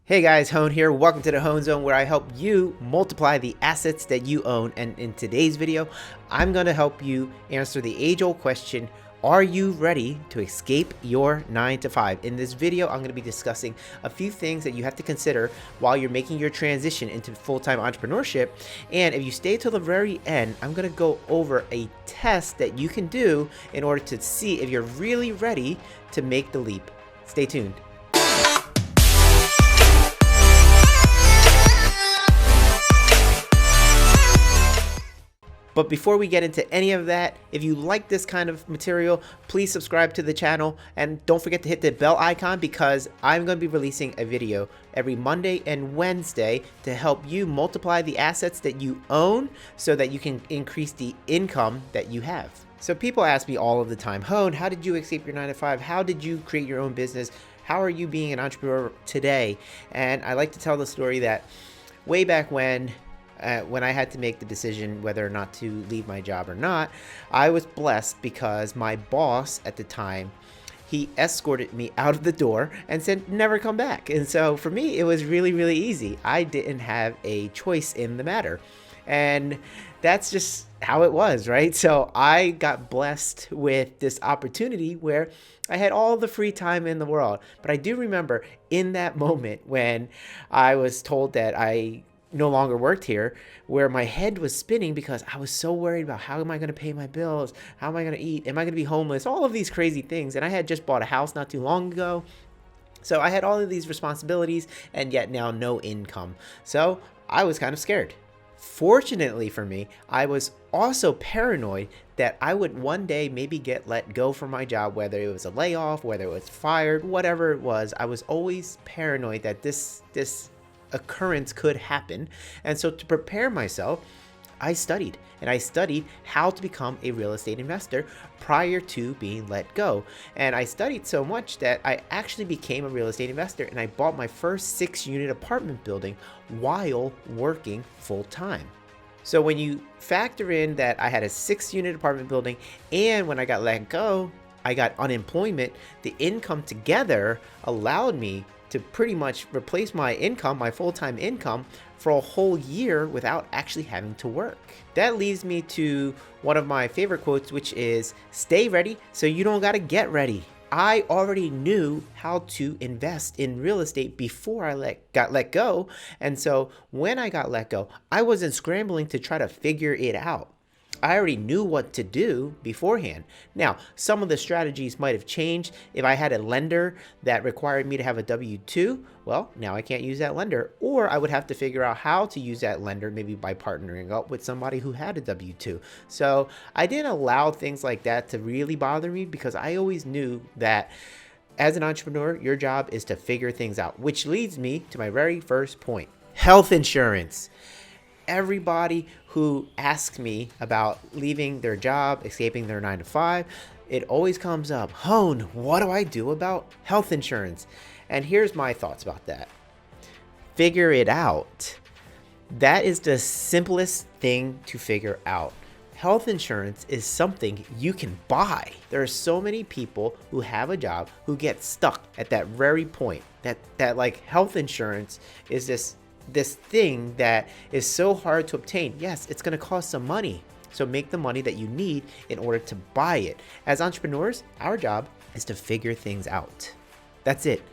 Hey guys, Hoan here. Welcome to the Hoan Zone, where I help you multiply the assets that you own. And in today's video, I'm going to help you answer the age-old question, are you ready to escape your 9 to 5? In this video, I'm going to be discussing a few things that you have to consider while you're making your transition into full-time entrepreneurship. And if you stay till the very end, I'm going to go over a test that you can do in order to see if you're really ready to make the leap. Stay tuned. But before we get into any of that, if you like this kind of material, please subscribe to the channel and don't forget to hit the bell icon, because I'm going to be releasing a video every Monday and Wednesday to help you multiply the assets that you own so that you can increase the income that you have. So people ask me all of the time, Hoan, how did you escape your 9 to 5? How did you create your own business? How are you being an entrepreneur today? And I like to tell the story that way back when I had to make the decision whether or not to leave my job or not, I was blessed because my boss at the time, he escorted me out of the door and said, never come back. And so for me, it was really, really easy. I didn't have a choice in the matter. And that's just how it was, right? So I got blessed with this opportunity where I had all the free time in the world. But I do remember in that moment when I was told that I no longer worked here, where my head was spinning because I was so worried about how am I going to pay my bills? How am I going to eat? Am I going to be homeless? All of these crazy things. And I had just bought a house not too long ago. So I had all of these responsibilities and yet now no income. So I was kind of scared. Fortunately for me, I was also paranoid that I would one day maybe get let go from my job, whether it was a layoff, whether it was fired, whatever it was. I was always paranoid that this occurrence could happen. And so to prepare myself, I studied how to become a real estate investor prior to being let go. And I studied so much that I actually became a real estate investor, and I bought my first 6-unit apartment building while working full time. So when you factor in that I had a 6-unit apartment building, and when I got let go, I got unemployment, the income together allowed me to pretty much replace my income, my full-time income, for a whole year without actually having to work. That leads me to one of my favorite quotes, which is, stay ready so you don't gotta get ready. I already knew how to invest in real estate before I got let go. And so when I got let go, I wasn't scrambling to try to figure it out. I already knew what to do beforehand. Now, some of the strategies might have changed. If I had a lender that required me to have a W-2, well, now I can't use that lender. Or I would have to figure out how to use that lender, maybe by partnering up with somebody who had a W-2. So I didn't allow things like that to really bother me, because I always knew that as an entrepreneur, your job is to figure things out, which leads me to my very first point: health insurance. Everybody who asks me about leaving their job, escaping their 9 to 5, it always comes up, Hoan, what do I do about health insurance? And here's my thoughts about that. Figure it out. That is the simplest thing to figure out. Health insurance is something you can buy. There are so many people who have a job who get stuck at that very point, that like health insurance is this thing that is so hard to obtain. Yes, it's going to cost some money. So make the money that you need in order to buy it. As entrepreneurs, our job is to figure things out. That's it.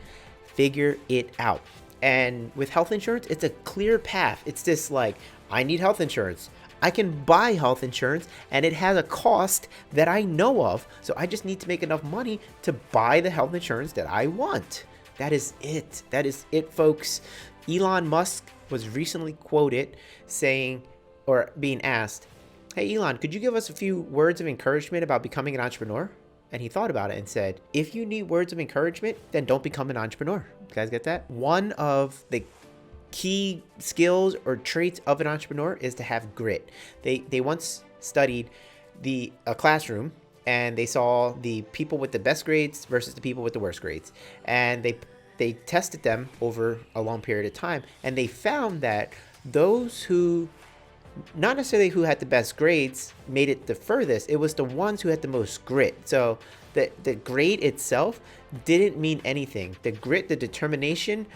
Figure it out. And with health insurance, it's a clear path. It's this like, I need health insurance. I can buy health insurance and it has a cost that I know of. So I just need to make enough money to buy the health insurance that I want. That is it. That is it, folks. Elon Musk was recently quoted saying, or being asked, hey Elon, could you give us a few words of encouragement about becoming an entrepreneur? And he thought about it and said, if you need words of encouragement, then don't become an entrepreneur. You guys get that? One of the key skills or traits of an entrepreneur is to have grit. They once studied a classroom, and they saw the people with the best grades versus the people with the worst grades. And they tested them over a long period of time, and they found that those who, not necessarily who had the best grades, made it the furthest. It was the ones who had the most grit. So the grade itself didn't mean anything. The grit, the determination,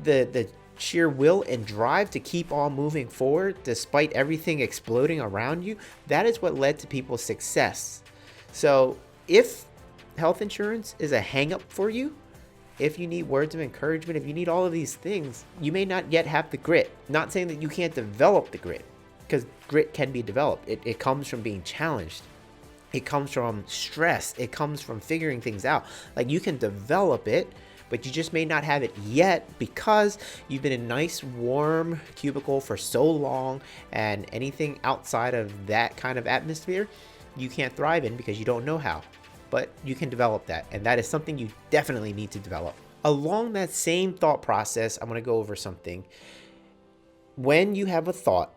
the sheer will and drive to keep on moving forward despite everything exploding around you, that is what led to people's success. So if health insurance is a hang up for you, if you need words of encouragement, if you need all of these things, you may not yet have the grit. Not saying that you can't develop the grit, because grit can be developed. It comes from being challenged. It comes from stress. It comes from figuring things out. Like, you can develop it, but you just may not have it yet because you've been in a nice warm cubicle for so long, and anything outside of that kind of atmosphere you can't thrive in because you don't know how. But you can develop that, and that is something you definitely need to develop. Along that same thought process, I'm going to go over something. When you have a thought,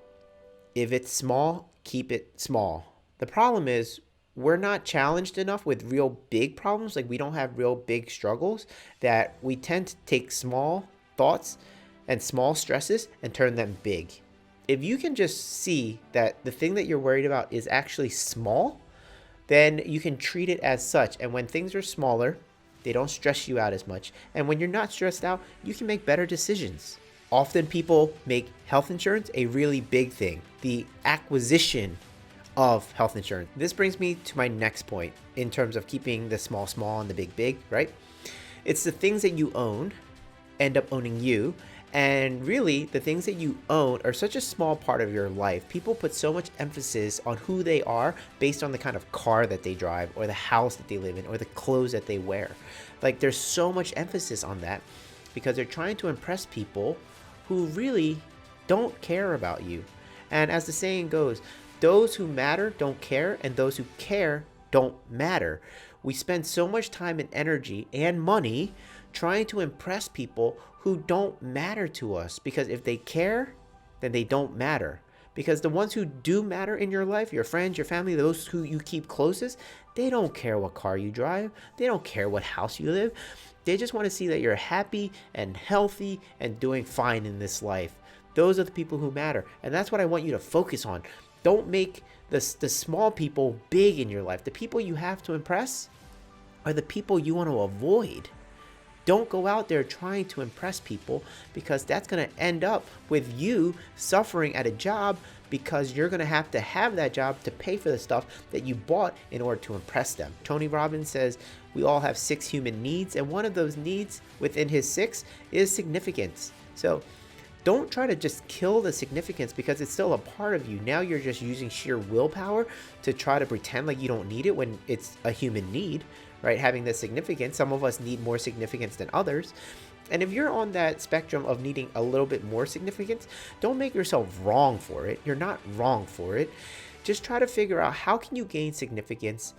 if it's small, keep it small. The problem is we're not challenged enough with real big problems. Like, we don't have real big struggles, that we tend to take small thoughts and small stresses and turn them big. If you can just see that the thing that you're worried about is actually small, then you can treat it as such. And when things are smaller, they don't stress you out as much. And when you're not stressed out, you can make better decisions. Often people make health insurance a really big thing, the acquisition of health insurance. This brings me to my next point in terms of keeping the small small and the big big, right? It's the things that you own end up owning you. And really, the things that you own are such a small part of your life. People put so much emphasis on who they are based on the kind of car that they drive, or the house that they live in, or the clothes that they wear. Like, there's so much emphasis on that because they're trying to impress people who really don't care about you. And as the saying goes, those who matter don't care, and those who care don't matter. We spend so much time and energy and money trying to impress people who don't matter to us, because if they care, then they don't matter. Because the ones who do matter in your life, your friends, your family, those who you keep closest, they don't care what car you drive. They don't care what house you live. They just want to see that you're happy and healthy and doing fine in this life. Those are the people who matter. And that's what I want you to focus on. Don't make the small people big in your life. The people you have to impress are the people you want to avoid. Don't go out there trying to impress people, because that's going to end up with you suffering at a job, because you're going to have that job to pay for the stuff that you bought in order to impress them. Tony Robbins says we all have 6 human needs, and one of those needs within his 6 is significance. So don't try to just kill the significance because it's still a part of you. Now you're just using sheer willpower to try to pretend like you don't need it when it's a human need, right? Having the significance. Some of us need more significance than others. And if you're on that spectrum of needing a little bit more significance, don't make yourself wrong for it. You're not wrong for it. Just try to figure out, how can you gain significance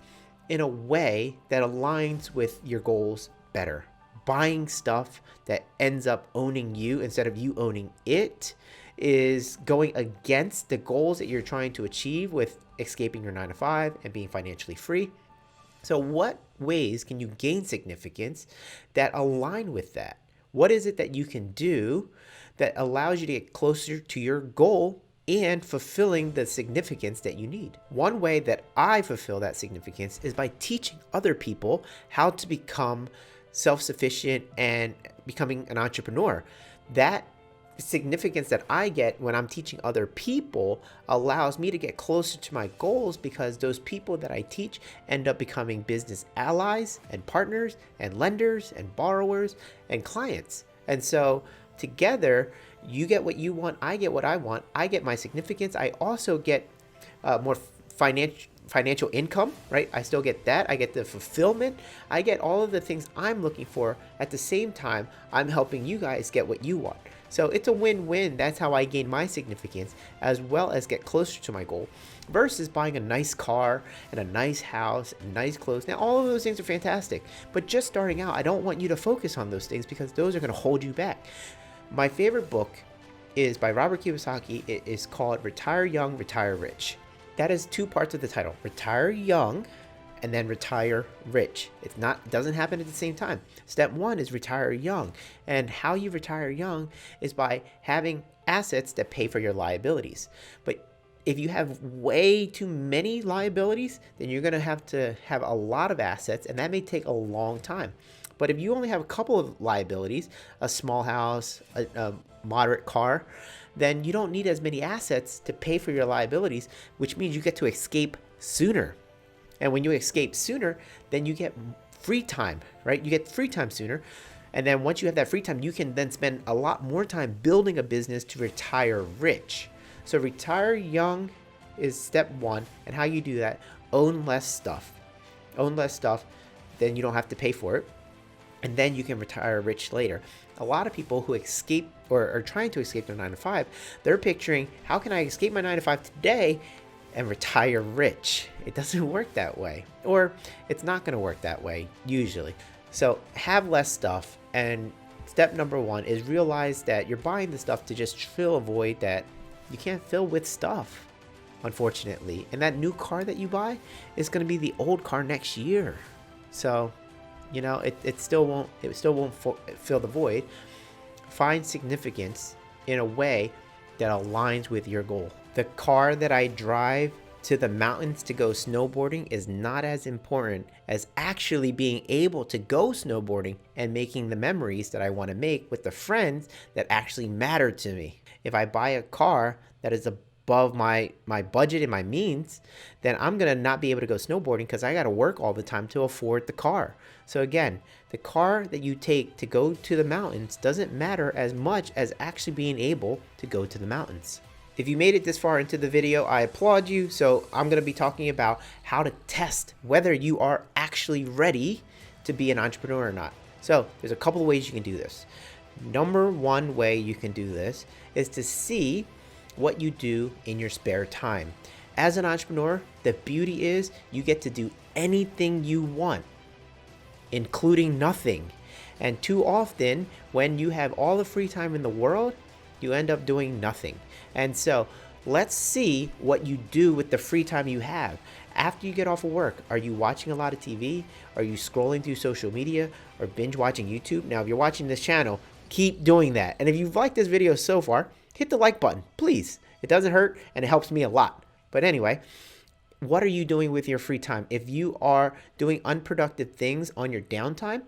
in a way that aligns with your goals better. Buying stuff that ends up owning you instead of you owning it is going against the goals that you're trying to achieve with escaping your 9-to-5 and being financially free. So what ways can you gain significance that align with that? What is it that you can do that allows you to get closer to your goal and fulfilling the significance that you need? One way that I fulfill that significance is by teaching other people how to become self-sufficient and becoming an entrepreneur. That significance that I get when I'm teaching other people allows me to get closer to my goals, because those people that I teach end up becoming business allies and partners and lenders and borrowers and clients. And so together, you get what you want, I get what I want, I get my significance, I also get more financial income, right? I still get that. I get the fulfillment. I get all of the things I'm looking for. At the same time, I'm helping you guys get what you want. So it's a win-win. That's how I gain my significance, as well as get closer to my goal, versus buying a nice car and a nice house and nice clothes. Now, all of those things are fantastic, but just starting out, I don't want you to focus on those things, because those are going to hold you back. My favorite book is by Robert Kiyosaki. It is called Retire Young, Retire Rich. That is 2 parts of the title: retire young and then retire rich. It doesn't happen at the same time. Step 1 is retire young. And how you retire young is by having assets that pay for your liabilities. But if you have way too many liabilities, then you're going to have a lot of assets, and that may take a long time. But if you only have a couple of liabilities, a small house, a moderate car, then you don't need as many assets to pay for your liabilities, which means you get to escape sooner. And when you escape sooner, then you get free time, right? You get free time sooner. And then once you have that free time, you can then spend a lot more time building a business to retire rich. So retire young is step one. And how you do that, own less stuff. Own less stuff, then you don't have to pay for it. And then you can retire rich later. A lot of people who escape or are trying to escape their 9 to 5, they're picturing, how can I escape my 9 to 5 today and retire rich? It doesn't work that way, or it's not going to work that way usually. So have less stuff. And step number one is realize that you're buying the stuff to just fill a void that you can't fill with stuff, unfortunately. And that new car that you buy is going to be the old car next year. So, you know, it still won't fill the void. Find significance in a way that aligns with your goal. The car that I drive to the mountains to go snowboarding is not as important as actually being able to go snowboarding and making the memories that I want to make with the friends that actually matter to me. If I buy a car that is above my budget and my means, then I'm going to not be able to go snowboarding because I got to work all the time to afford the car. So again, the car that you take to go to the mountains doesn't matter as much as actually being able to go to the mountains. If you made it this far into the video, I applaud you. So I'm going to be talking about how to test whether you are actually ready to be an entrepreneur or not. So there's a couple of ways you can do this. Number one way you can do this is to see what you do in your spare time. As an entrepreneur, the beauty is you get to do anything you want, including nothing. And too often, when you have all the free time in the world, you end up doing nothing. And so let's see what you do with the free time you have. After you get off of work, are you watching a lot of TV? Are you scrolling through social media or binge watching YouTube? Now, if you're watching this channel, keep doing that. And if you've liked this video so far, hit the like button, please. It doesn't hurt and it helps me a lot. But anyway, what are you doing with your free time? If you are doing unproductive things on your downtime,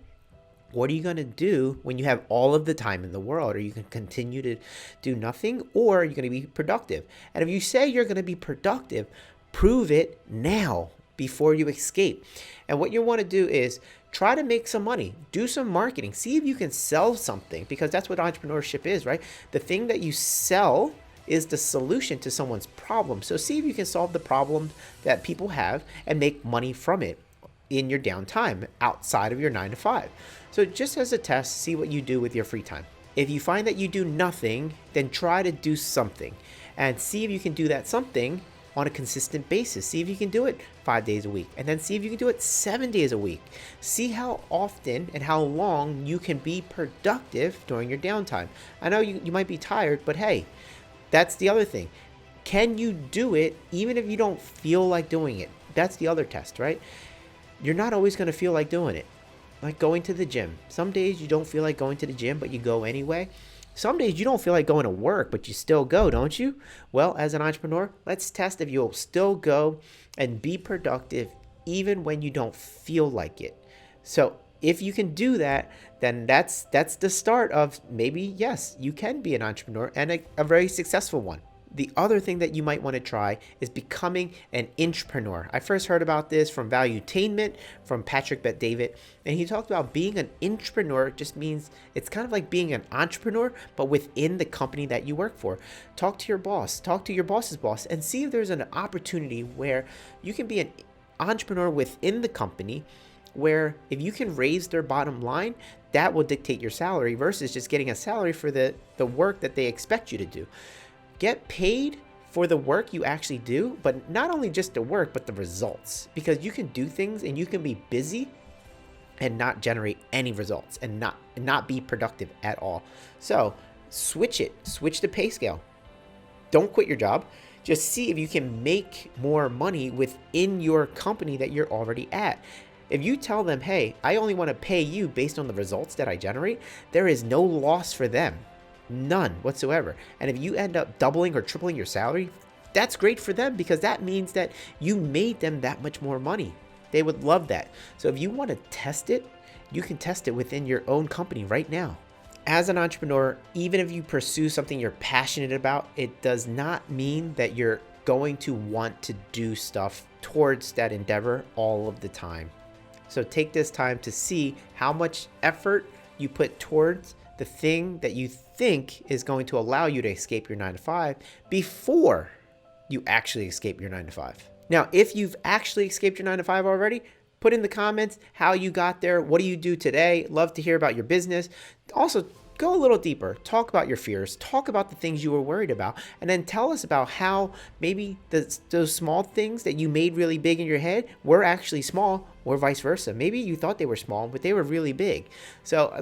what are you going to do when you have all of the time in the world? Are you going to continue to do nothing, or are you going to be productive? And if you say you're going to be productive, prove it now before you escape. And what you want to do is try to make some money, do some marketing, see if you can sell something, because that's what entrepreneurship is, right? The thing that you sell is the solution to someone's problem. So see if you can solve the problem that people have and make money from it in your downtime outside of your 9 to 5. So just as a test, see what you do with your free time. If you find that you do nothing, then try to do something and see if you can do that something on a consistent basis. See if you can do it 5 days a week, and then see if you can do it 7 days a week. See how often and how long you can be productive during your downtime. I know you might be tired, but hey, that's the other thing. Can you do it even if you don't feel like doing it? That's the other test, right? You're not always going to feel like doing it. Like going to the gym. Some days you don't feel like going to the gym, but you go anyway. Some days you don't feel like going to work, but you still go, don't you? Well, as an entrepreneur, let's test if you'll still go and be productive even when you don't feel like it. So if you can do that, then that's the start of maybe, yes, you can be an entrepreneur and a very successful one. The other thing that you might want to try is becoming an inchpreneur. I first heard about this from Valuetainment, from Patrick Bet-David, and he talked about being an inchpreneur just means it's kind of like being an entrepreneur, but within the company that you work for. Talk to your boss, talk to your boss's boss, and see if there's an opportunity where you can be an entrepreneur within the company, where if you can raise their bottom line, that will dictate your salary versus just getting a salary for the work that they expect you to do. Get paid for the work you actually do, but not only just the work, but the results. Because you can do things and you can be busy and not generate any results and not be productive at all. So switch the pay scale. Don't quit your job. Just see if you can make more money within your company that you're already at. If you tell them, hey, I only want to pay you based on the results that I generate, there is no loss for them. None whatsoever. And if you end up doubling or tripling your salary, that's great for them because that means that you made them that much more money. They would love that. So if you want to test it you can test it within your own company right now. As an entrepreneur, even if you pursue something you're passionate about, it does not mean that you're going to want to do stuff towards that endeavor all of the time. So take this time to see how much effort you put towards the thing that you think is going to allow you to escape your 9-to-5 before you actually escape your 9-to-5. Now, if you've actually escaped your 9-to-5 already, put in the comments how you got there. What do you do today? Love to hear about your business. Also, go a little deeper. Talk about your fears. Talk about the things you were worried about. And then tell us about how maybe those small things that you made really big in your head were actually small, or vice versa. Maybe you thought they were small, but they were really big. So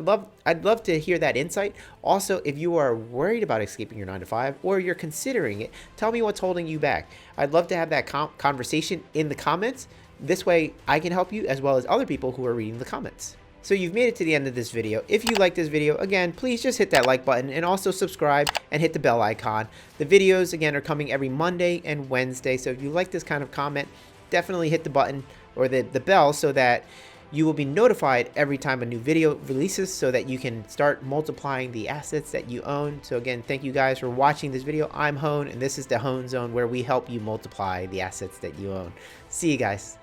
I'd love to hear that insight. Also, if you are worried about escaping your 9-to-5 or you're considering it, tell me what's holding you back. I'd love to have that conversation in the comments. This way I can help you as well as other people who are reading the comments. So you've made it to the end of this video. If you like this video, again, please just hit that like button and also subscribe and hit the bell icon. The videos, again, are coming every Monday and Wednesday. So if you like this kind of comment, definitely hit the button or the bell so that you will be notified every time a new video releases so that you can start multiplying the assets that you own. So again, thank you guys for watching this video. I'm Hoan, and this is the Hoan Zone, where we help you multiply the assets that you own. See you guys.